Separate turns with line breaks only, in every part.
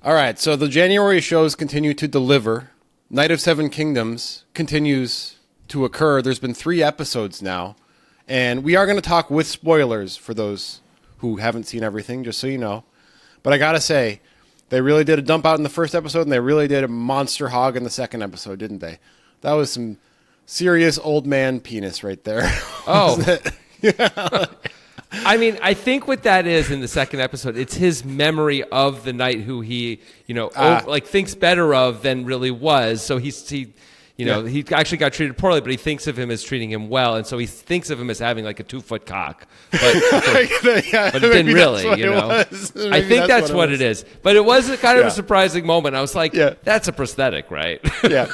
All right, so the January shows continue to deliver. Night of Seven Kingdoms continues to occur. There's been 3 episodes now, and we are going to talk with spoilers for those who haven't seen everything, just so you know. But I got to say, they really did a dump out in the first episode, and they really did a monster hog in the second episode, didn't they? That was some serious old man penis right there.
Oh.
Yeah.
I mean, I think what that is in the second episode, it's his memory of the knight who he, thinks better of than really was. So he actually got treated poorly, but he thinks of him as treating him well, and so he thinks of him as having like a 2-foot cock. But it didn't really, I think that's what it is. But it was kind of a surprising moment. I was like, that's a prosthetic, right?
Yeah.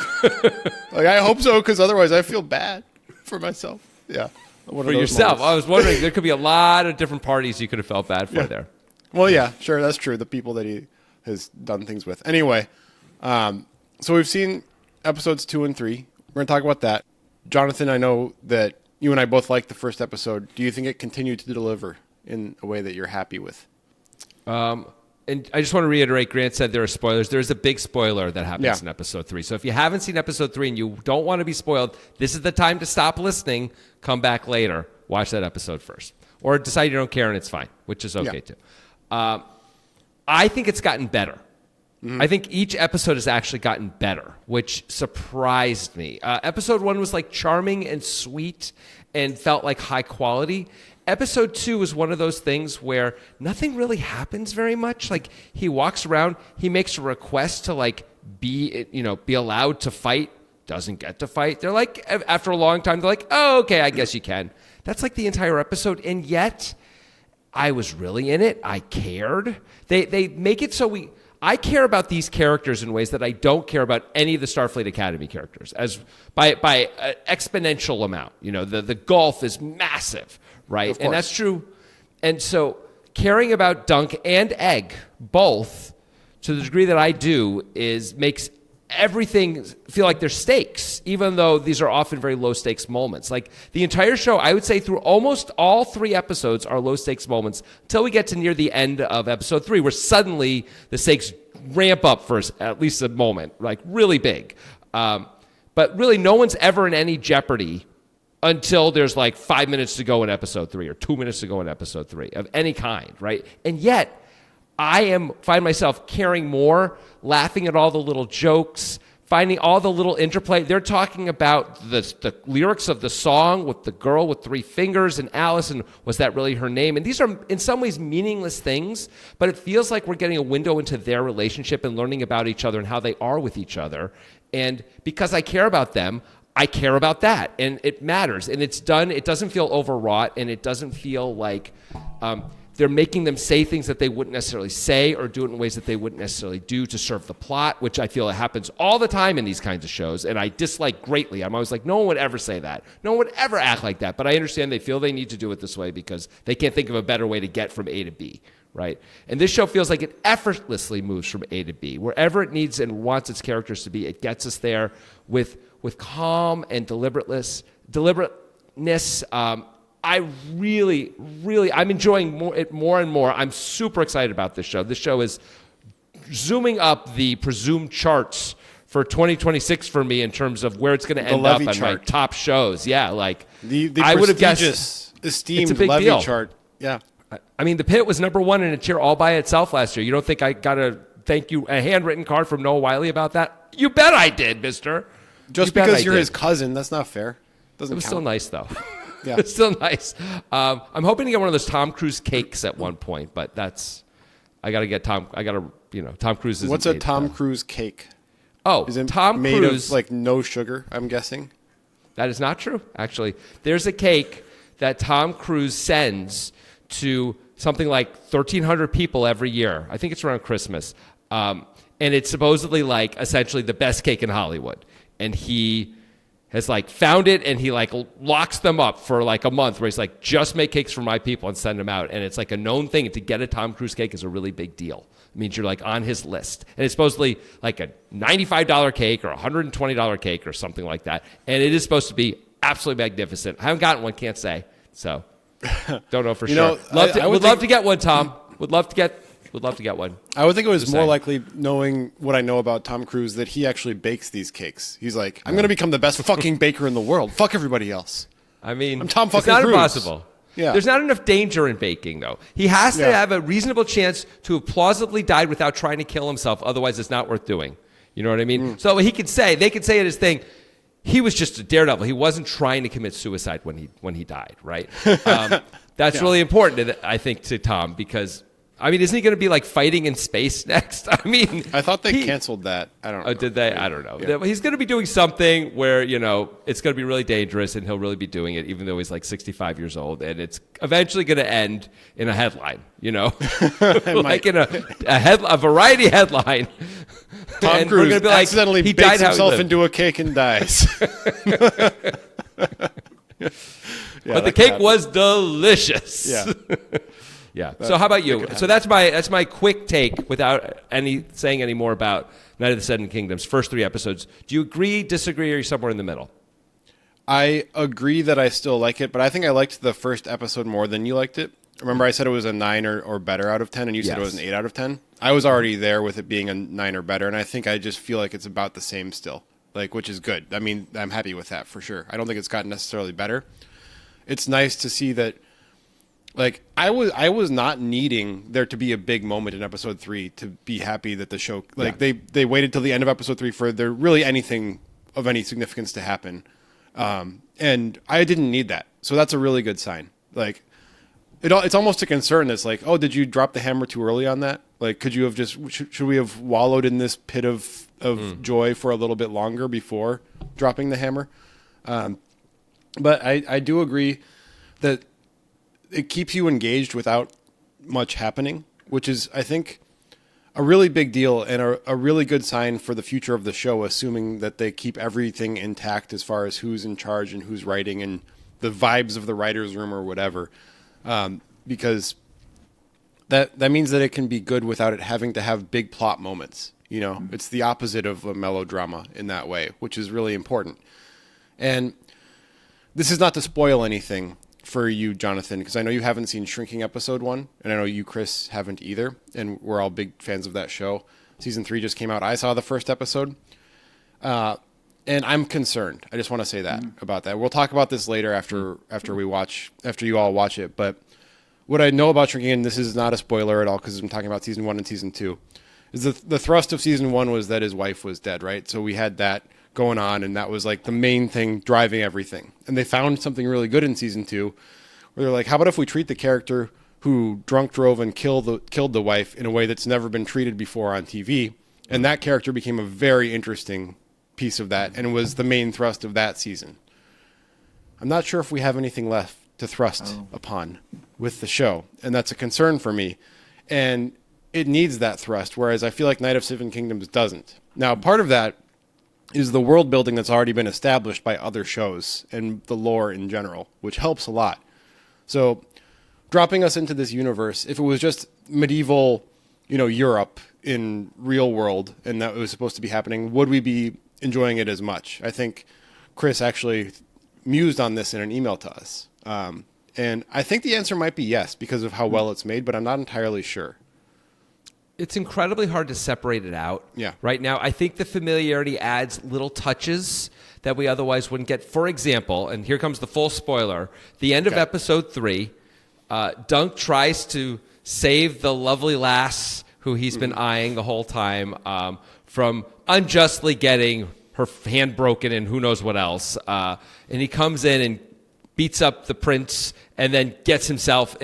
Like, I hope so, because otherwise I feel bad for myself. Yeah.
For yourself. Moments. I was wondering, there could be a lot of different parties you could have felt bad for there.
Well, yeah, sure. That's true. The people that he has done things with. Anyway, so we've seen episodes 2 and 3. We're going to talk about that. Jonathan, I know that you and I both liked the first episode. Do you think it continued to deliver in a way that you're happy with?
And I just want to reiterate, Grant said there are spoilers. There's a big spoiler that happens in episode 3. So if you haven't seen episode 3 and you don't want to be spoiled, this is the time to stop listening. Come back later. Watch that episode first. Or decide you don't care and it's fine, which is okay too. I think it's gotten better. Mm-hmm. I think each episode has actually gotten better, which surprised me. Episode 1 was like charming and sweet and felt like high quality. Episode 2 is one of those things where nothing really happens very much. Like, he walks around, he makes a request to like be allowed to fight, doesn't get to fight. They're like, after a long time, they're like, oh, okay, I guess you can. That's like the entire episode, and yet I was really in it. I cared. They make it so I care about these characters in ways that I don't care about any of the Starfleet Academy characters, as by an exponential amount. The gulf is massive. Right, and that's true. And so caring about Dunk and Egg, both, to the degree that I do, makes everything feel like there's stakes, even though these are often very low-stakes moments. Like, the entire show, I would say through almost all 3 episodes are low-stakes moments until we get to near the end of episode 3, where suddenly the stakes ramp up for at least a moment, like really big. But really, no one's ever in any jeopardy until there's like 5 minutes to go in episode 3 or 2 minutes to go in episode 3 of any kind, right? And yet, I find myself caring more, laughing at all the little jokes, finding all the little interplay. They're talking about the lyrics of the song with the girl with 3 fingers and Alice, and was that really her name? And these are in some ways meaningless things, but it feels like we're getting a window into their relationship and learning about each other and how they are with each other. And because I care about them, I care about that, and it matters, and it's done. It doesn't feel overwrought, and it doesn't feel like they're making them say things that they wouldn't necessarily say or do it in ways that they wouldn't necessarily do to serve the plot, which I feel happens all the time in these kinds of shows, and I dislike greatly. I'm always like, no one would ever say that. No one would ever act like that, but I understand they feel they need to do it this way because they can't think of a better way to get from A to B, right? And this show feels like it effortlessly moves from A to B. Wherever it needs and wants its characters to be, it gets us there with calm and deliberateness. I really, I'm enjoying it more and more. I'm super excited about this show. This show is zooming up the presumed charts for 2026 for me in terms of where it's going to end up on my top shows. Yeah, like
the
I would have guessed.
Esteemed
it's a big
Levy
deal.
chart. Yeah.
I mean, The Pit was number 1 in a tier all by itself last year. You don't think I got a handwritten card from Noah Wiley about that? You bet I did, mister.
Just because you're his cousin, that's not fair.
It was still nice, though.
Yeah.
It's still nice. I'm hoping to get one of those Tom Cruise cakes at one point, but I got to get Tom. Tom Cruise is.
What's a Tom Cruise cake?
Oh,
is it
Tom
made
Cruise,
of like no sugar? I'm guessing.
That is not true. Actually, there's a cake that Tom Cruise sends to something like 1,300 people every year. I think it's around Christmas, and it's supposedly like essentially the best cake in Hollywood. And he has like found it, and he like locks them up for like a month, where he's like, just make cakes for my people and send them out. And it's like a known thing. To get a Tom Cruise cake is a really big deal. It means you're like on his list. And it's supposedly like a $95 cake or $120 cake or something like that. And it is supposed to be absolutely magnificent. I haven't gotten one, can't say. So don't know for sure.
Would
love to get one, Tom. Would love to get Would love to get one.
I would think it was
Just
more
saying.
likely, knowing what I know about Tom Cruise, that he actually bakes these cakes. He's like, I'm going to become the best fucking baker in the world. Fuck everybody else.
I mean,
I'm Tom
it's
fucking
not
Cruise.
impossible.
Yeah.
There's not enough danger in baking, though. He has to have a reasonable chance to have plausibly died without trying to kill himself. Otherwise, it's not worth doing. You know what I mean? So they could say at his thing, he was just a daredevil. He wasn't trying to commit suicide when he died, right? That's really important, I think, to Tom, because, I mean, isn't he going to be like fighting in space next? I mean,
I thought they canceled that. I don't know.
Oh, did they? I don't know.
Yeah.
He's going to be doing something where, it's going to be really dangerous, and he'll really be doing it, even though he's like 65 years old, and it's eventually going to end in a headline, like in a variety headline.
Tom
And we're
Cruise
gonna be like,
accidentally
he
bakes
died how he
himself
lived.
into a cake and dies.
But the cake was delicious.
Yeah.
Yeah. So how about you? So that's my quick take without saying any more about Night of the Seven Kingdoms. First 3 episodes. Do you agree, disagree, or are you somewhere in the middle?
I agree that I still like it, but I think I liked the first episode more than you liked it. Remember, I said it was a 9 or better out of 10, and you said it was an 8 out of 10. I was already there with it being a 9 or better, and I think I just feel like it's about the same still, which is good. I mean, I'm happy with that for sure. I don't think it's gotten necessarily better. It's nice to see that. I was not needing there to be a big moment in episode 3 to be happy that the show they waited till the end of episode 3 for there really anything of any significance to happen, and I didn't need that, so that's a really good sign. It's almost a concern that's like, oh, did you drop the hammer too early on that? Could you have should we have wallowed in this pit of joy for a little bit longer before dropping the hammer? But I do agree that it keeps you engaged without much happening, which is, I think, a really big deal and a really good sign for the future of the show, assuming that they keep everything intact as far as who's in charge and who's writing and the vibes of the writer's room or whatever. Because that means that it can be good without it having to have big plot moments. It's the opposite of a melodrama in that way, which is really important. And this is not to spoil anything for you, Jonathan, because I know you haven't seen Shrinking episode 1, and I know you, Chris, haven't either, and we're all big fans of that show. Season 3 just came out. I saw the first episode, and I'm concerned. I just want to say that about that. We'll talk about this later after you all watch it, but what I know about Shrinking, and this is not a spoiler at all because I'm talking about season 1 and season 2, is the thrust of season 1 was that his wife was dead, right? So we had that going on, and that was like the main thing driving everything. And they found something really good in season 2 where they're like, how about if we treat the character who drunk drove and killed the wife in a way that's never been treated before on TV? And that character became a very interesting piece of that and was the main thrust of that season. I'm not sure if we have anything left to thrust upon with the show, and that's a concern for me. And it needs that thrust, whereas I feel like Night of Seven Kingdoms doesn't. Now, part of that is the world building that's already been established by other shows and the lore in general, which helps a lot. So dropping us into this universe, if it was just medieval, Europe in real world and that was supposed to be happening, would we be enjoying it as much? I think Chris actually mused on this in an email to us. And I think the answer might be yes because of how well it's made, but I'm not entirely sure.
It's incredibly hard to separate it out.
Yeah.
Right now, I think the familiarity adds little touches that we otherwise wouldn't get. For example, and here comes the full spoiler, the end of episode 3, Dunk tries to save the lovely lass who he's been eyeing the whole time from unjustly getting her hand broken and who knows what else. And he comes in and beats up the prince and then gets himself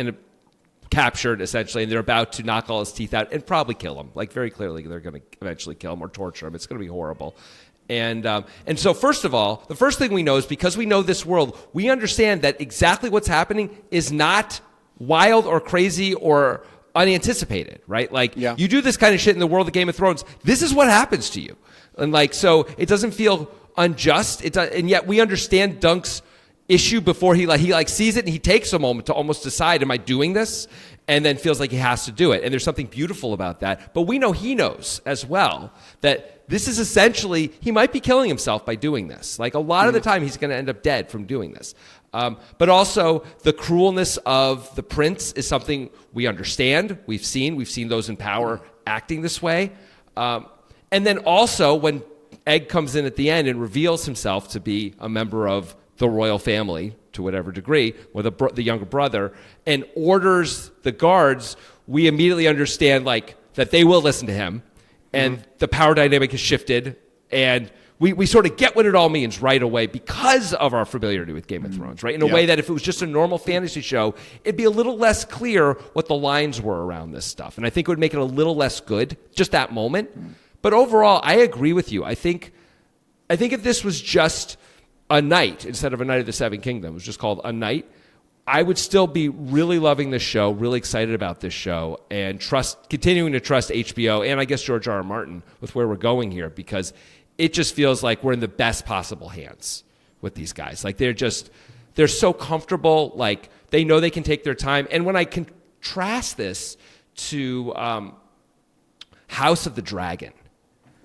captured, essentially, and they're about to knock all his teeth out and probably kill him. Very clearly, they're going to eventually kill him or torture him. It's going to be horrible. And so, first of all, the first thing we know is because we know this world, we understand that exactly what's happening is not wild or crazy or unanticipated, right? You do this kind of shit in the world of Game of Thrones, this is what happens to you. And so it doesn't feel unjust. And yet we understand Dunk's issue before he sees it, and he takes a moment to almost decide, am I doing this? And then feels like he has to do it. And there's something beautiful about that. But we know he knows as well that this is essentially, he might be killing himself by doing this. A lot of the time he's going to end up dead from doing this. But also the cruelness of the prince is something we understand. We've seen those in power acting this way. And then also when Egg comes in at the end and reveals himself to be a member of the royal family to whatever degree, or the younger brother, and orders the guards, we immediately understand like that they will listen to him, and the power dynamic has shifted, and we sort of get what it all means right away because of our familiarity with Game of Thrones, right? In a way that if it was just a normal fantasy show, it'd be a little less clear what the lines were around this stuff, and I think it would make it a little less good, just that moment. But overall, I agree with you. I think if this was just a night instead of a Night of the Seven Kingdoms, it was just called A Night, I would still be really loving this show, really excited about this show, and continuing to trust HBO and I guess George R. R. Martin with where we're going here, because it just feels like we're in the best possible hands with these guys. Like they're so comfortable, like they know they can take their time. And when I contrast this to House of the Dragon,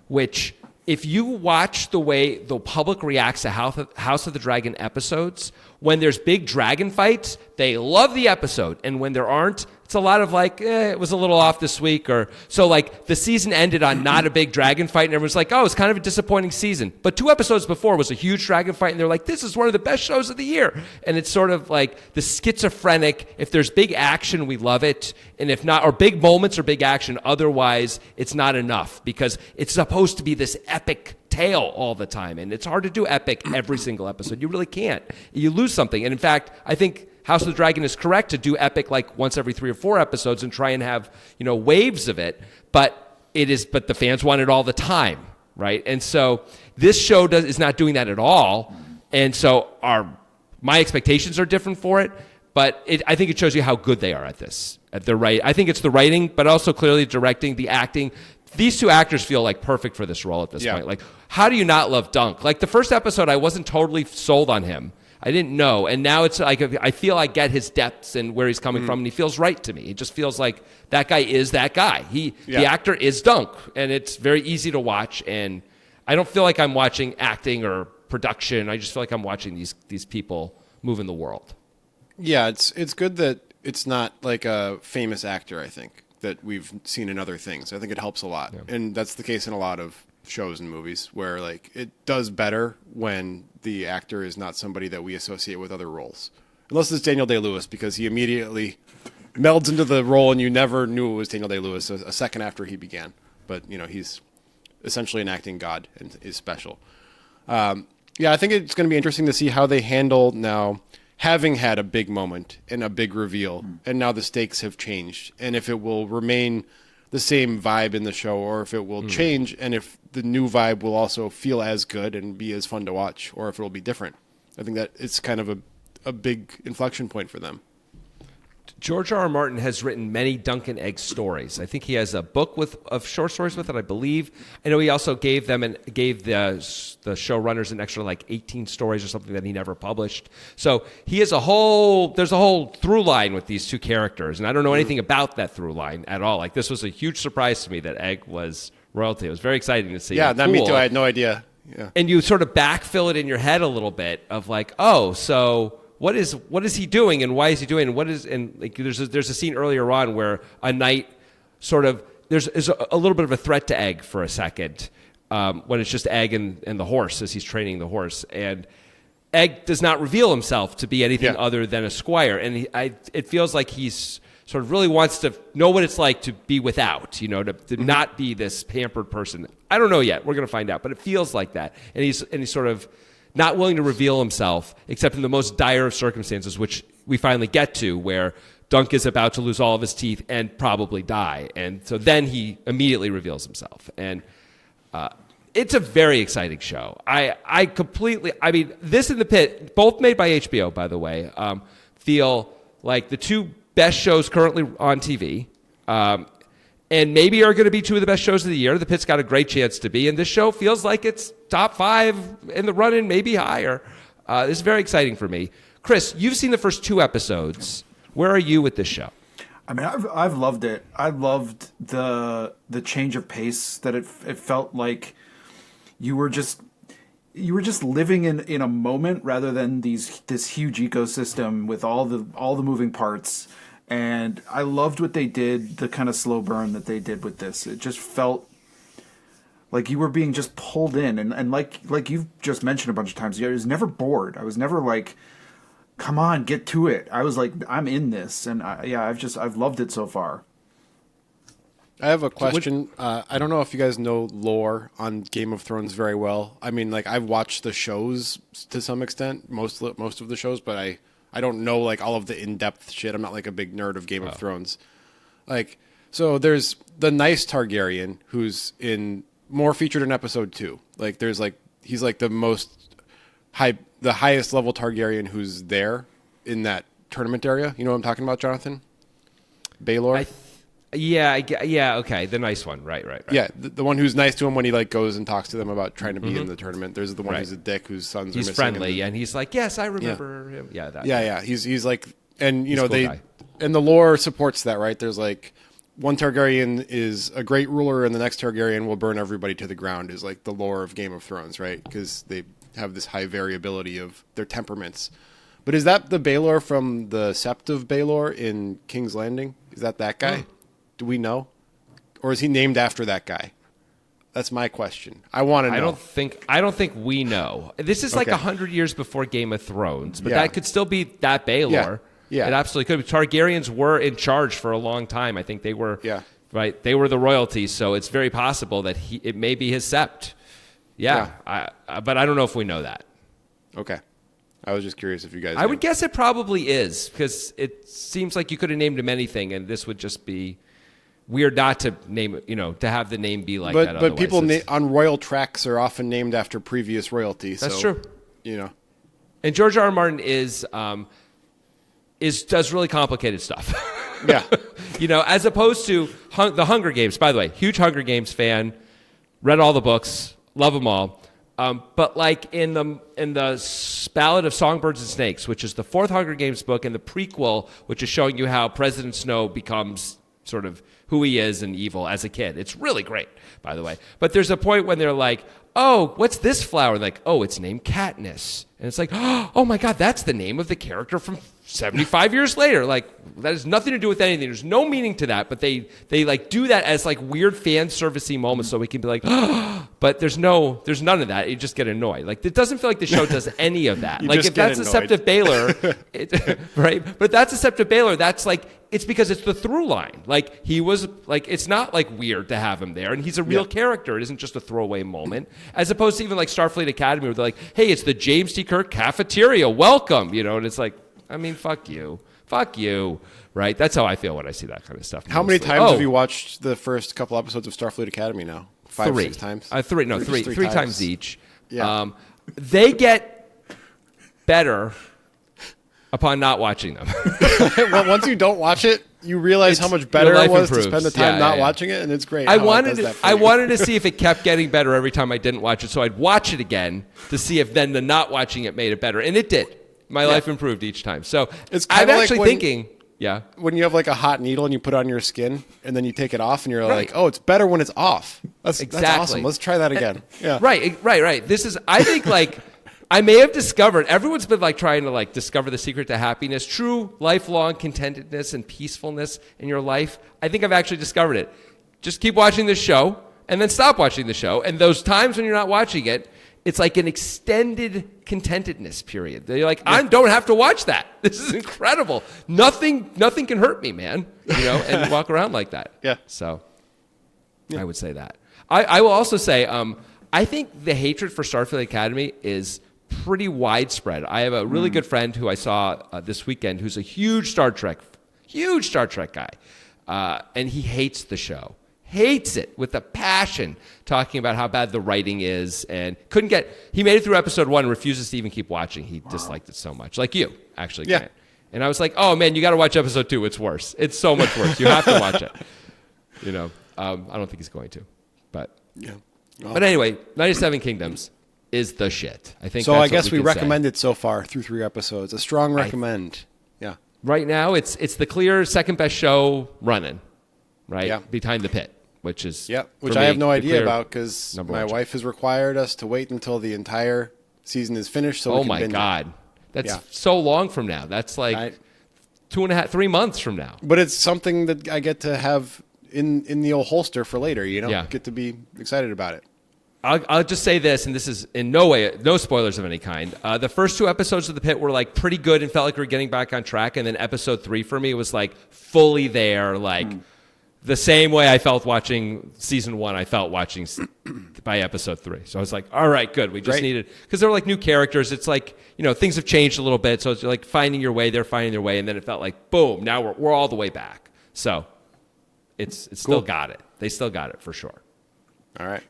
which if you watch the way the public reacts to House of the Dragon episodes, when there's big dragon fights, they love the episode. And when there aren't, it's a lot of like, it was a little off this week. Or so like the season ended on not a big dragon fight. And everyone's like, oh, it's kind of a disappointing season. But 2 episodes before was a huge dragon fight. And they're like, this is one of the best shows of the year. And it's sort of like the schizophrenic. If there's big action, we love it. And if not, or big moments or big action, otherwise it's not enough because it's supposed to be this epic tale all the time. And it's hard to do epic every single episode. You really can't. You lose something. And in fact, I think House of the Dragon is correct to do epic like once every 3 or 4 episodes and try and have, waves of it. But the fans want it all the time, right? And so this show is not doing that at all. And so my expectations are different for it. But I think it shows you how good they are at this. I think it's the writing, but also clearly directing, the acting. These 2 actors feel like perfect for this role at this point. Like, how do you not love Dunk? Like the first episode, I wasn't totally sold on him. I didn't know. And now it's like, I feel I get his depths and where he's coming from. And he feels right to me. It just feels like that guy is that guy. The actor is Dunk. And it's very easy to watch. And I don't feel like I'm watching acting or production. I just feel like I'm watching these people move in the world.
Yeah, it's good that it's not like a famous actor, I think, that we've seen in other things. I think it helps a lot. Yeah. And that's the case in a lot of shows and movies where like it does better when the actor is not somebody that we associate with other roles. Unless it's Daniel Day-Lewis, because he immediately melds into the role and you never knew it was Daniel Day-Lewis a second after he began. But, he's essentially an acting god and is special. I think it's going to be interesting to see how they handle now having had a big moment and a big reveal, and now the stakes have changed, and if it will remain the same vibe in the show or if it will change, and if the new vibe will also feel as good and be as fun to watch, or if it will be different. I think that it's kind of a big inflection point for them.
George R. R. Martin has written many Dunk and Egg stories. I think he has a book of short stories with it, I believe. I know he also gave the showrunners an extra like 18 stories or something that he never published. So he has there's a whole through line with these 2 characters, and I don't know anything about that through line at all. Like this was a huge surprise to me that Egg was royalty. It was very exciting to see.
Yeah, that me too. I had no idea. Yeah.
And you sort of backfill it in your head a little bit of like, oh, so what is he doing and why is he doing there's a scene earlier on where a knight sort of is a little bit of a threat to Egg for a second when it's just Egg and the horse as he's training the horse, and Egg does not reveal himself to be anything other than a squire, and it feels like he's sort of really wants to know what it's like to be without, to not be this pampered person. I don't know yet. We're going to find out, but it feels like that, and he's sort of not willing to reveal himself except in the most dire of circumstances, which we finally get to, where Dunk is about to lose all of his teeth and probably die. And so then he immediately reveals himself. And it's a very exciting show. This and The Pit, both made by HBO, by the way, feel like the 2 best shows currently on TV. And maybe are going to be 2 of the best shows of the year. The Pit's got a great chance to be. And this show feels like it's top 5 in the run-in, maybe higher. This is very exciting for me. Chris, you've seen the first 2 episodes. Where are you with this show?
I mean, I've loved it. I loved the change of pace that it felt like you were just you were just living in a moment rather than this huge ecosystem with all the moving parts. And I loved what they did, the kind of slow burn that they did with this. It just felt like you were being just pulled in, and like you've just mentioned a bunch of times, I was never bored. I was never like, come on, get to it. I was like, I'm in this, and I've loved it so far.
I have a question. I don't know if you guys know lore on Game of Thrones very well. I mean, like, I've watched the shows to some extent, most of the shows, but I don't know like all of the in-depth shit. I'm not like a big nerd of Game of Thrones. Like, so there's the nice Targaryen who's more featured in episode 2. Like, there's like, he's like the highest level Targaryen who's there in that tournament area. You know what I'm talking about, Jonathan? Baelor?
Okay. The nice one. Right.
Yeah, the one who's nice to him when he like goes and talks to them about trying to be in the tournament. There's the one who's a dick whose sons are missing.
He's friendly, and he's like, yes, I remember him. Yeah, that.
Yeah. He's like, and you know,
cool guy.
And the lore supports that, right? There's like, one Targaryen is a great ruler, and the next Targaryen will burn everybody to the ground, is like the lore of Game of Thrones, right? Because they have this high variability of their temperaments. But is that the Baelor from the Sept of Baelor in King's Landing? Is that guy? Do we know? Or is he named after that guy? That's my question. I want to know.
I don't think we know. This is like 100 years before Game of Thrones, but that could still be that Baelor. Yeah. It absolutely could be. Targaryens were in charge for a long time. I think they were right. They were the royalty, so it's very possible that it may be his sept. Yeah. But I don't know if we know that.
Okay. I was just curious if you guys
I would guess it probably is, because it seems like you could have named him anything, and this would just be weird not to name it, to have the name be like that.
But people on royal tracks are often named after previous royalty.
That's true.
And
George R. R. Martin does really complicated stuff.
Yeah.
As opposed to the Hunger Games. By the way, huge Hunger Games fan, read all the books, love them all. But like in the Ballad of Songbirds and Snakes, which is the 4th Hunger Games book, and the prequel, which is showing you how President Snow becomes sort of who he is and evil as a kid. It's really great, by the way. But there's a point when they're like, oh, what's this flower? And like, oh, it's named Katniss. And it's like, oh my God, that's the name of the character from 75 years later. Like, that has nothing to do with anything. There's no meaning to that, but they like do that as like weird fan servicey moments so we can be like, but there's none of that. You just get annoyed. Like, it doesn't feel like the show does any of that. Like, if that's a Sept of Baelor, right? But if that's a Sept of Baelor, that's like, it's because it's the through line. Like, he was like, it's not like weird to have him there, and he's a real character. It isn't just a throwaway moment, as opposed to even like Starfleet Academy, where they're like, hey, it's the James T. Kirk cafeteria, welcome, and it's like, I mean, fuck you, right? That's how I feel when I see that kind of stuff.
How many times have you watched the first couple episodes of Starfleet Academy now? 5 or 6 times?
Three times each.
Yeah.
They get better upon not watching them.
Well, once you don't watch it, you realize how much better it was to spend the time not watching it, and it's great.
I wanted to see if it kept getting better every time I didn't watch it, so I'd watch it again to see if then the not watching it made it better, and it did. My life improved each time. So I'm actually thinking,
when you have like a hot needle and you put it on your skin, and then you take it off, and you're like, oh, it's better when it's off. That's awesome. Let's try that again. Yeah.
Right. This is, I think, like, I may have discovered, everyone's been like trying to like discover the secret to happiness, true lifelong contentedness and peacefulness in your life. I think I've actually discovered it. Just keep watching this show and then stop watching the show. And those times when you're not watching it, it's like an extended contentedness period. They're like, I don't have to watch that. This is incredible. Nothing can hurt me, man. And you walk around like that.
Yeah.
So I would say that. I will also say, I think the hatred for Starfleet Academy is pretty widespread. I have a really good friend who I saw this weekend who's a huge Star Trek guy. And he hates the show. Hates it with a passion, talking about how bad the writing is, and he made it through episode 1 and refuses to even keep watching. He disliked it so much. Like you, actually.
Yeah.
Grant. And I was like, oh man, you got to watch episode 2. It's worse. It's so much worse. You have to watch it. I don't think he's going to, but But anyway, 97 Kingdoms is the shit. I think
so.
That's
I guess we recommend
say.
it so far through 3 episodes. A strong recommend. Right
now, it's the clear second best show running, right?
Yeah.
Behind the pit, which is
which
for
I
me,
have no
the
idea
clear
about because
number
my
one.
wife has required us to wait until the entire season is finished. So we
Oh
can
my
binge it.
God, that's so long from now. That's like 2.5, 3 months from now.
But it's something that I get to have in the old holster for later.
Yeah.
Get to be excited about it.
I'll just say this, and this is in no way, no spoilers of any kind. The first 2 episodes of The Pit were like pretty good and felt like we were getting back on track. And then episode 3 for me was like fully there, like the same way I felt watching season 1, I felt watching by episode 3. So I was like, all right, good. We just needed, because there were like new characters. It's like, things have changed a little bit. So it's like finding your way, they're finding their way. And then it felt like, boom, now we're all the way back. So it's still got it. They still got it for sure.
All right.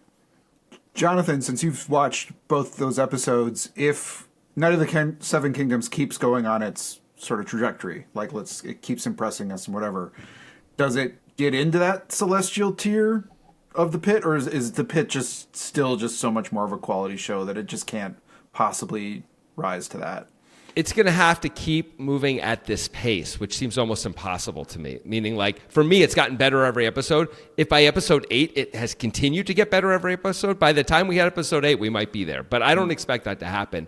Jonathan, since you've watched both those episodes, if Night of the Seven Kingdoms keeps going on its sort of trajectory, like it keeps impressing us and whatever, does it get into that celestial tier of The Pit, or is The Pit still so much more of a quality show that it just can't possibly rise to that?
It's going to have to keep moving at this pace, which seems almost impossible to me. Meaning, like, for me, it's gotten better every episode. If by episode 8 it has continued to get better every episode, by the time we had episode 8, we might be there. But I don't expect that to happen.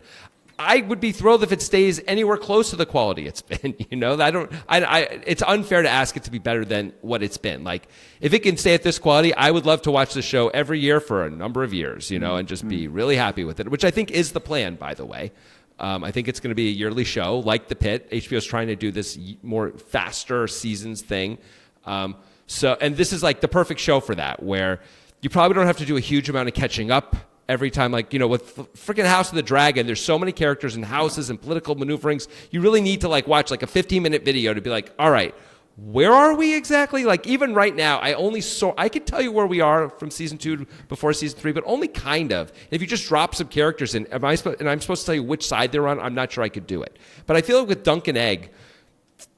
I would be thrilled if it stays anywhere close to the quality it's been. It's unfair to ask it to be better than what it's been. Like, if it can stay at this quality, I would love to watch the show every year for a number of years, and just be really happy with it, which I think is the plan, by the way. I think it's going to be a yearly show, like The Pit. HBO's trying to do this more faster seasons thing. And this is like the perfect show for that, where you probably don't have to do a huge amount of catching up every time. Like, with freaking House of the Dragon, there's so many characters and houses and political maneuverings. You really need to like watch like a 15-minute video to be like, all right, where are we exactly? Like, even right now, I could tell you where we are from season 2 before season 3, but only kind of. If you just drop some characters in, and I'm supposed to tell you which side they're on, I'm not sure I could do it. But I feel like with Dunk and Egg,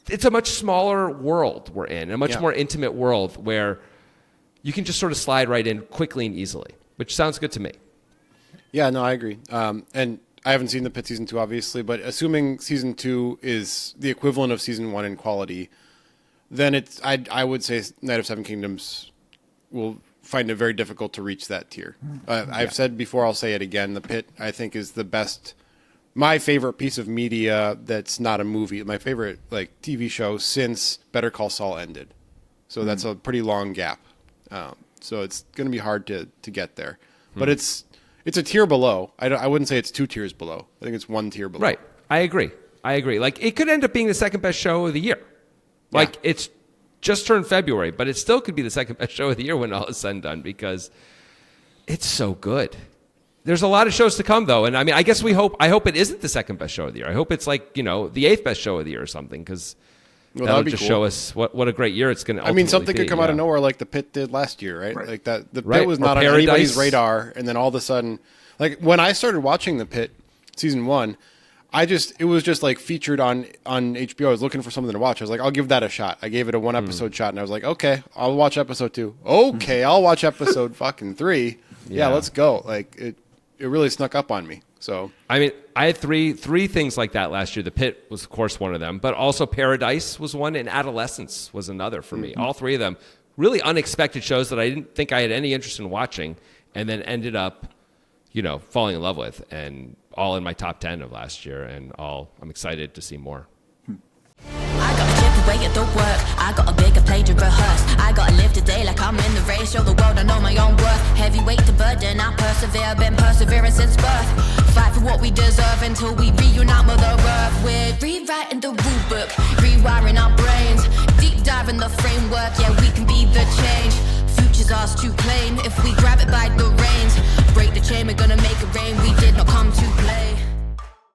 it's a much smaller world we're in, a much more intimate world where you can just sort of slide right in quickly and easily, which sounds good to me. Yeah,
no, I agree. And I haven't seen The Pit season 2, obviously, but assuming season 2 is the equivalent of season 1 in quality, then I would say Night of Seven Kingdoms will find it very difficult to reach that tier. I've said before, I'll say it again. The Pit, I think, is my favorite piece of media that's not a movie. My favorite like TV show since Better Call Saul ended. So that's a pretty long gap. So it's going to be hard to get there. But it's a tier below. I wouldn't say it's 2 tiers below. I think it's 1 tier below.
Right. I agree. Like, it could end up being the second best show of the year. Like, it's just turned February, but it still could be the second best show of the year when all is said and done because it's so good. There's a lot of shows to come, though. And, I mean, I guess I hope it isn't the second best show of the year. I hope it's like, the 8th best show of the year or something because that'll just show us what a great year it's going to ultimately be.
Something could come out of nowhere like The Pit did last year, right? Like that. The Pit
Right.
was
Or
not on
Paradise.
anybody's radar, and then all of a sudden, like when I started watching The Pit season 1, it was just like featured on HBO. I was looking for something to watch. I was like, I'll give that a shot. I gave it a 1 episode shot, and I was like, okay, I'll watch episode 2. Okay, I'll watch episode fucking 3. Yeah, let's go. Like it really snuck up on me. So
I mean, I had three things like that last year. The Pit was, of course, one of them, but also Paradise was one, and Adolescence was another for me. All 3 of them really unexpected shows that I didn't think I had any interest in watching, and then ended up, falling in love with, and all in my top 10 of last year, and I'm excited to see more.
I gotta chip away at the work. I got a bigger play to rehearse. I gotta live today like I'm in the race. Show the world I know my own worth. Heavyweight to burden, I persevere. Been persevering since birth. Fight for what we deserve until we reunite Mother Earth. We're rewriting the rule book, rewiring our brains. Deep dive in the framework, yeah, we can be the change. Future's ours to claim if we grab it by the reins. Break the chain, we're gonna make it rain. We did not come to